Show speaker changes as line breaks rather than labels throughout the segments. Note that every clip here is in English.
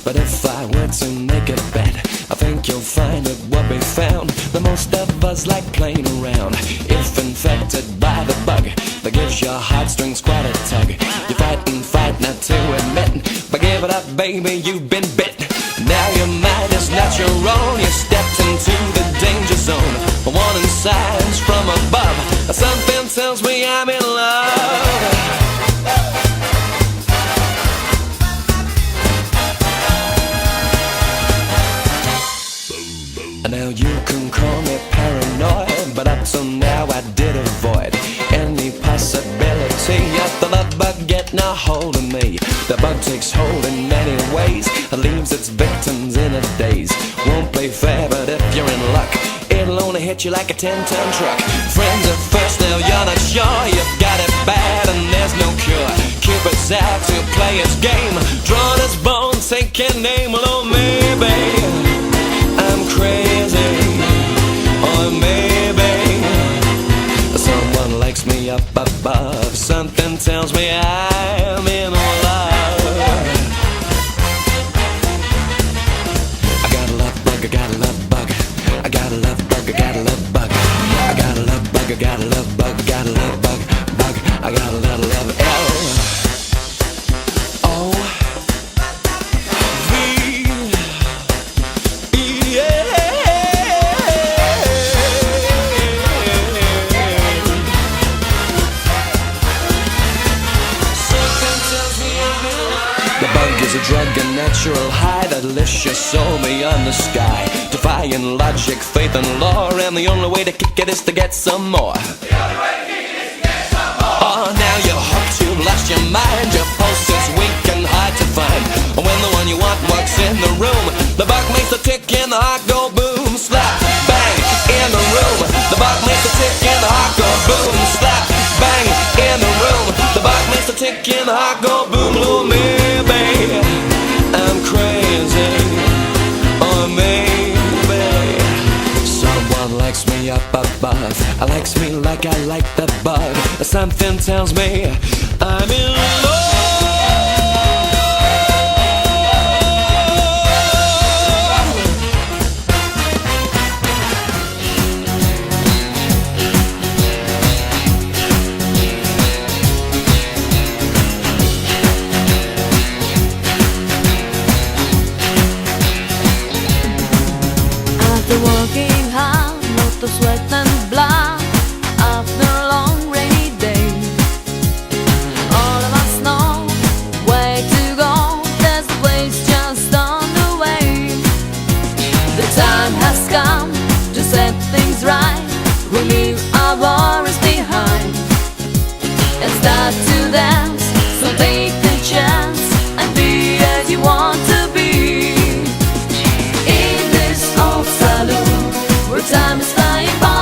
But if I were to make a bet, I think you'll find it will be found that most of us like playing around. If infected by the bug that gives your heartstrings quite a tug, you fight and fight not to admit, but give it up, baby, you've been bit. Now your mind is not your own. You stepped into the danger zone. Warning signs from above. Something tells me I'm in love. Now you can call me paranoid, but up till now I did avoid any possibility of the love bug getting a hold of me. The bug takes hold in many ways, it leaves its victims in a daze. Won't play fair, but if you're in luck, it'll only hit you like a 10-ton truck. Friends at first, now you're not sure. You've got it bad and there's no cure. Cupid's out to play his game, drawn his bone, taking aim. Oh, maybe I'm crazy, or maybe someone likes me up above. Something tells me I'm in love. I got a love bug, I got a love bug. I got a love bug, I got a love bug. I got a love bug, I got a love bug. I got a love bug, bug. I got a lot of love. A drug, a natural high that lifts your soul beyond the sky, defying logic, faith and law, and the only way to kick it is to get some more. Oh, now you're hooked, you've lost your mind, your pulse is weak and hard to find. When the one you want walks in the room, the bug makes the tick and the heart go boom, slap, bang, in the room. The bug makes the tick and the heart go boom, slap, bang, in the room. The bug makes the tick and the heart go boom, oh, maybe I'm crazy, or maybe someone likes me up above. I likes me like I like the bug. Something tells me I'm in love.
Working hard, lot of sweat and blood after a long rainy day. All of us know way to go, there's a place just on the way. The time has come to set things right. We leave our worries behind and start to dance. So take the chance and be as you want to be. In this old saloon where time is flying by,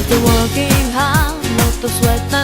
After working hard, lot of sweat